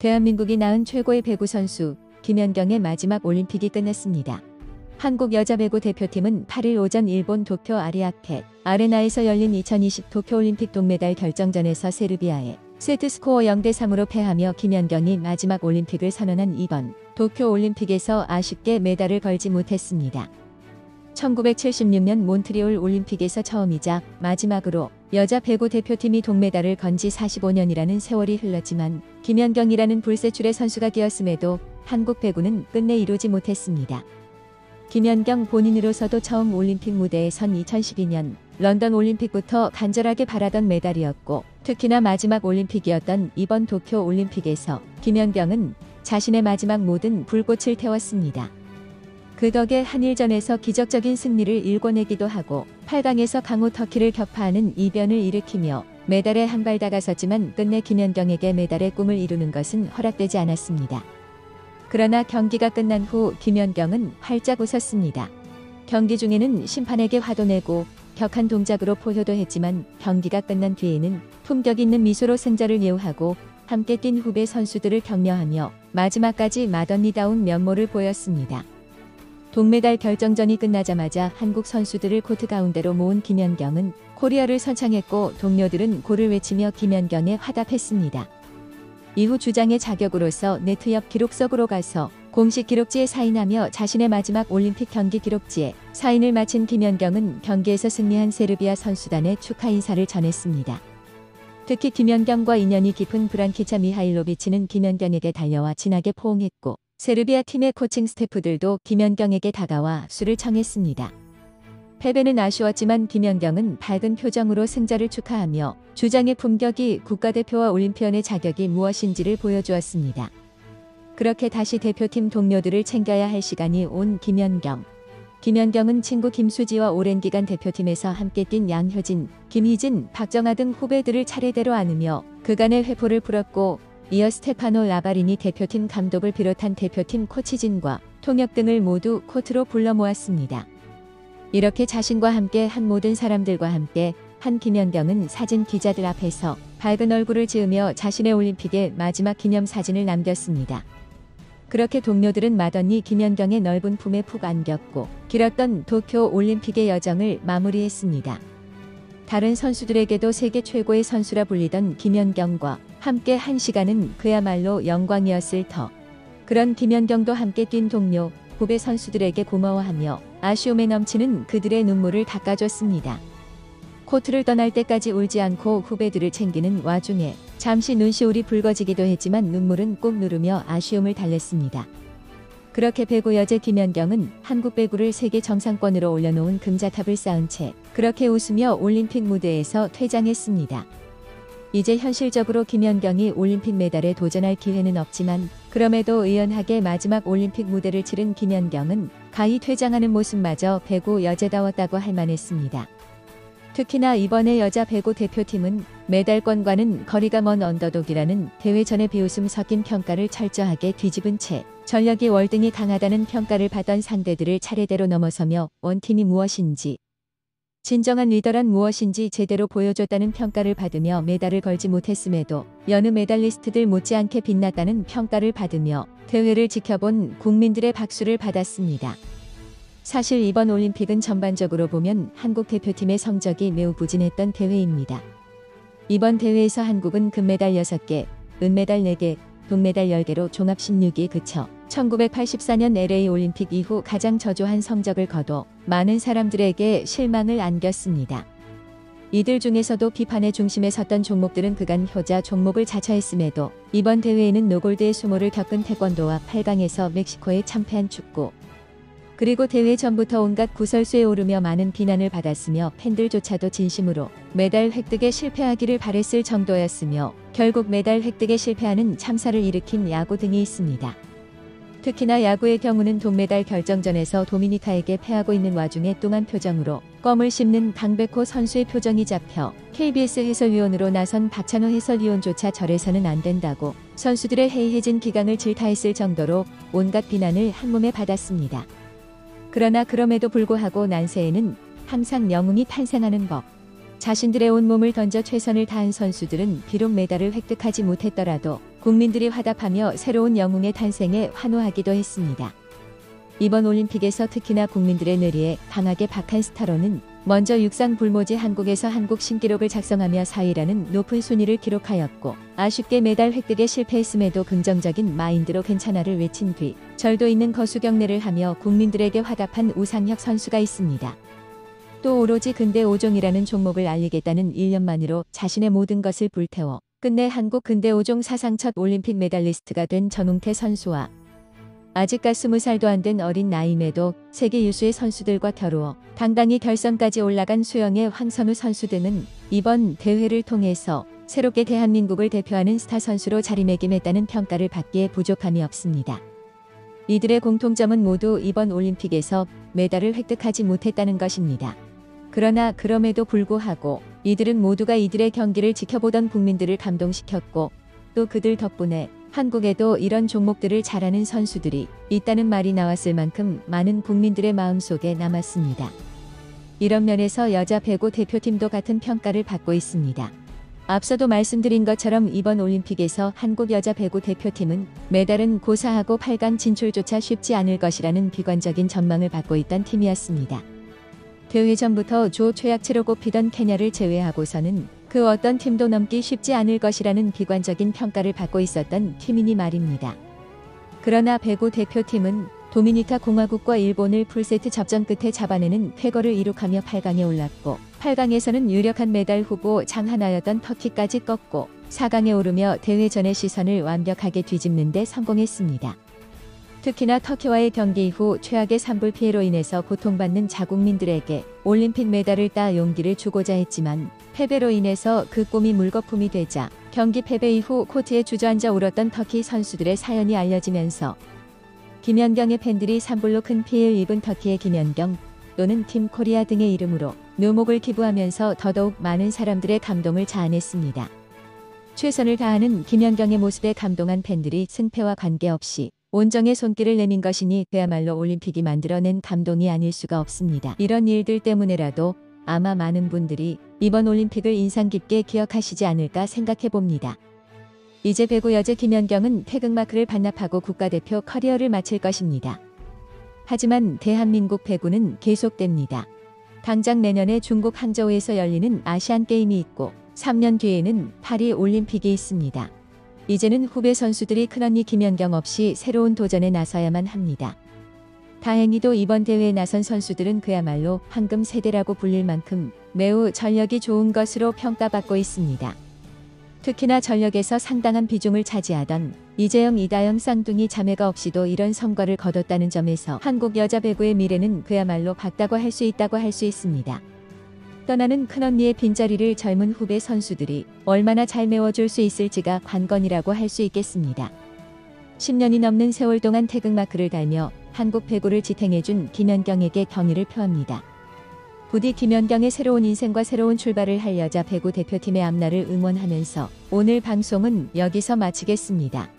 대한민국이 낳은 최고의 배구 선수 김연경의 마지막 올림픽이 끝났습니다. 한국 여자 배구 대표팀은 8일 오전 일본 도쿄 아리아케 아레나에서 열린 2020 도쿄올림픽 동메달 결정전에서 세르비아에 세트스코어 0대3으로 패하며 김연경이 마지막 올림픽을 선언한 이번 도쿄올림픽에서 아쉽게 메달을 걸지 못했습니다. 1976년 몬트리올 올림픽에서 처음이자 마지막으로 여자 배구 대표팀이 동메달을 건 지 45년이라는 세월이 흘렀지만 김연경이라는 불세출의 선수가 되었음에도 한국 배구는 끝내 이루지 못했습니다. 김연경 본인으로서도 처음 올림픽 무대에 선 2012년 런던 올림픽부터 간절하게 바라던 메달이었고 특히나 마지막 올림픽이었던 이번 도쿄 올림픽에서 김연경은 자신의 마지막 모든 불꽃을 태웠습니다. 그 덕에 한일전에서 기적적인 승리를 일궈내기도 하고 8강에서 강호 터키를 격파하는 이변을 일으키며 메달에 한 발 다가섰지만 끝내 김연경에게 메달의 꿈을 이루는 것은 허락되지 않았습니다. 그러나 경기가 끝난 후 김연경은 활짝 웃었습니다. 경기 중에는 심판에게 화도 내고 격한 동작으로 포효도 했지만 경기가 끝난 뒤에는 품격 있는 미소로 승자를 예우하고 함께 뛴 후배 선수들을 격려하며 마지막까지 맏언니다운 면모를 보였습니다. 동메달 결정전이 끝나자마자 한국 선수들을 코트 가운데로 모은 김연경은 코리아를 선창했고 동료들은 고를 외치며 김연경에 화답했습니다. 이후 주장의 자격으로서 네트 옆 기록석으로 가서 공식 기록지에 사인하며 자신의 마지막 올림픽 경기 기록지에 사인을 마친 김연경은 경기에서 승리한 세르비아 선수단에 축하 인사를 전했습니다. 특히 김연경과 인연이 깊은 브란키차 미하일로비치는 김연경에게 달려와 진하게 포옹했고 세르비아 팀의 코칭 스태프들도 김연경에게 다가와 술을 청했습니다. 패배는 아쉬웠지만 김연경은 밝은 표정으로 승자를 축하하며 주장의 품격이 국가대표와 올림피언의 자격이 무엇인지를 보여주었습니다. 그렇게 다시 대표팀 동료들을 챙겨야 할 시간이 온 김연경. 김연경은 친구 김수지와 오랜 기간 대표팀에서 함께 뛴 양효진, 김희진, 박정아 등 후배들을 차례대로 안으며 그간의 회포를 풀었고 이어 스테파노 라바리니 대표팀 감독을 비롯한 대표팀 코치진과 통역 등을 모두 코트로 불러 모았습니다. 이렇게 자신과 함께 한 모든 사람들과 함께 한 김연경은 사진 기자들 앞에서 밝은 얼굴을 지으며 자신의 올림픽의 마지막 기념사진을 남겼습니다. 그렇게 동료들은 맏언니 김연경의 넓은 품에 푹 안겼고 길었던 도쿄 올림픽의 여정을 마무리했습니다. 다른 선수들에게도 세계 최고의 선수라 불리던 김연경과 함께 한 시간은 그야말로 영광이었을 터. 그런 김연경도 함께 뛴 동료, 후배 선수들에게 고마워하며 아쉬움에 넘치는 그들의 눈물을 닦아줬습니다. 코트를 떠날 때까지 울지 않고 후배들을 챙기는 와중에 잠시 눈시울이 붉어지기도 했지만 눈물은 꾹 누르며 아쉬움을 달랬습니다. 그렇게 배구 여제 김연경은 한국 배구를 세계 정상권으로 올려놓은 금자탑을 쌓은 채 그렇게 웃으며 올림픽 무대에서 퇴장했습니다. 이제 현실적으로 김연경이 올림픽 메달에 도전할 기회는 없지만 그럼에도 의연하게 마지막 올림픽 무대를 치른 김연경은 가히 퇴장하는 모습마저 배구 여제다웠다고 할 만했습니다. 특히나 이번에 여자 배구 대표팀은 메달권과는 거리가 먼 언더독이라는 대회 전의 비웃음 섞인 평가를 철저하게 뒤집은 채 전력이 월등히 강하다는 평가를 받던 상대들을 차례대로 넘어서며 원팀이 무엇인지 진정한 리더란 무엇인지 제대로 보여줬다는 평가를 받으며 메달을 걸지 못했음에도 여느 메달리스트들 못지않게 빛났다는 평가를 받으며 대회를 지켜본 국민들의 박수를 받았습니다. 사실 이번 올림픽은 전반적으로 보면 한국 대표팀의 성적이 매우 부진했던 대회입니다. 이번 대회에서 한국은 금메달 6개, 은메달 4개, 동메달 10개로 종합 16위에 그쳐 1984년 LA 올림픽 이후 가장 저조한 성적을 거둬 많은 사람들에게 실망을 안겼습니다. 이들 중에서도 비판의 중심에 섰던 종목들은 그간 효자 종목을 자처했음에도 이번 대회에는 노골드의 수모를 겪은 태권도와 8강에서 멕시코에 참패한 축구, 그리고 대회 전부터 온갖 구설수에 오르며 많은 비난을 받았으며 팬들조차도 진심으로 메달 획득에 실패하기를 바랬을 정도였으며 결국 메달 획득에 실패하는 참사를 일으킨 야구 등이 있습니다. 특히나 야구의 경우는 동메달 결정전에서 도미니카에게 패하고 있는 와중에 뚱한 표정으로 껌을 씹는 강백호 선수의 표정이 잡혀 KBS 해설위원으로 나선 박찬호 해설위원조차 저래서는 안 된다고 선수들의 해이해진 기강을 질타했을 정도로 온갖 비난을 한몸에 받았습니다. 그러나 그럼에도 불구하고 난세에는 항상 영웅이 탄생하는 법. 자신들의 온몸을 던져 최선을 다한 선수들은 비록 메달을 획득하지 못했더라도 국민들이 화답하며 새로운 영웅의 탄생에 환호하기도 했습니다. 이번 올림픽에서 특히나 국민들의 뇌리에 강하게 박한 스타로는 먼저 육상 불모지 한국에서 한국 신기록을 작성하며 4위라는 높은 순위를 기록하였고, 아쉽게 메달 획득에 실패했음에도 긍정적인 마인드로 괜찮아를 외친 뒤 절도 있는 거수 경례를 하며 국민들에게 화답한 우상혁 선수가 있습니다. 또 오로지 근대 5종이라는 종목을 알리겠다는 1년만으로 자신의 모든 것을 불태워 끝내 한국 근대 5종 사상 첫 올림픽 메달리스트가 된 전웅태 선수와 아직까 20살도 안 된 어린 나이임에도 세계 유수의 선수들과 겨루어 당당히 결선까지 올라간 수영의 황선우 선수 등은 이번 대회를 통해서 새롭게 대한민국을 대표하는 스타 선수로 자리매김했다는 평가를 받기에 부족함이 없습니다. 이들의 공통점은 모두 이번 올림픽에서 메달을 획득하지 못했다는 것입니다. 그러나 그럼에도 불구하고 이들은 모두가 이들의 경기를 지켜보던 국민들을 감동시켰고, 또 그들 덕분에 한국에도 이런 종목들을 잘하는 선수들이 있다는 말이 나왔을 만큼 많은 국민들의 마음속에 남았습니다. 이런 면에서 여자 배구 대표팀도 같은 평가를 받고 있습니다. 앞서도 말씀드린 것처럼 이번 올림픽에서 한국 여자 배구 대표팀은 메달은 고사하고 8강 진출조차 쉽지 않을 것이라는 비관적인 전망을 받고 있던 팀이었습니다. 대회 전부터 조 최약체로 꼽히던 케냐를 제외하고서는 그 어떤 팀도 넘기 쉽지 않을 것이라는 비관적인 평가를 받고 있었던 팀이니 말입니다. 그러나 배구 대표팀은 도미니카 공화국과 일본을 풀세트 접전 끝에 잡아내는 쾌거를 이룩하며 8강에 올랐고, 8강에서는 유력한 메달 후보 장 하나였던 터키까지 꺾고 4강에 오르며 대회전의 시선을 완벽하게 뒤집는 데 성공했습니다. 특히나 터키와의 경기 이후 최악의 산불 피해로 인해서 고통받는 자국민들에게 올림픽 메달을 따 용기를 주고자 했지만 패배로 인해서 그 꿈이 물거품이 되자 경기 패배 이후 코트에 주저앉아 울었던 터키 선수들의 사연이 알려지면서 김연경의 팬들이 산불로 큰 피해를 입은 터키의 김연경 또는 팀 코리아 등의 이름으로 묘목을 기부하면서 더더욱 많은 사람들의 감동을 자아냈습니다. 최선을 다하는 김연경의 모습에 감동한 팬들이 승패와 관계없이 온정의 손길을 내민 것이니 그야말로 올림픽이 만들어낸 감동이 아닐 수가 없습니다. 이런 일들 때문에라도 아마 많은 분들이 이번 올림픽을 인상 깊게 기억하시지 않을까 생각해 봅니다. 이제 배구 여제 김연경은 태극마크를 반납하고 국가대표 커리어를 마칠 것입니다. 하지만 대한민국 배구는 계속됩니다. 당장 내년에 중국 항저우에서 열리는 아시안게임이 있고 3년 뒤에는 파리 올림픽이 있습니다. 이제는 후배 선수들이 큰언니 김연경 없이 새로운 도전에 나서야만 합니다. 다행히도 이번 대회에 나선 선수들은 그야말로 황금 세대라고 불릴 만큼 매우 전력이 좋은 것으로 평가받고 있습니다. 특히나 전력에서 상당한 비중을 차지하던 이재영, 이다영 쌍둥이 자매가 없이도 이런 성과를 거뒀다는 점에서 한국 여자 배구의 미래는 그야말로 밝다고 할 수 있다고 할 수 있습니다. 떠나는 큰언니의 빈자리를 젊은 후배 선수들이 얼마나 잘 메워줄 수 있을지가 관건이라고 할 수 있겠습니다. 10년이 넘는 세월 동안 태극마크를 달며 한국 배구를 지탱해준 김연경에게 경의를 표합니다. 부디 김연경의 새로운 인생과 새로운 출발을 할 여자 배구 대표팀의 앞날을 응원하면서 오늘 방송은 여기서 마치겠습니다.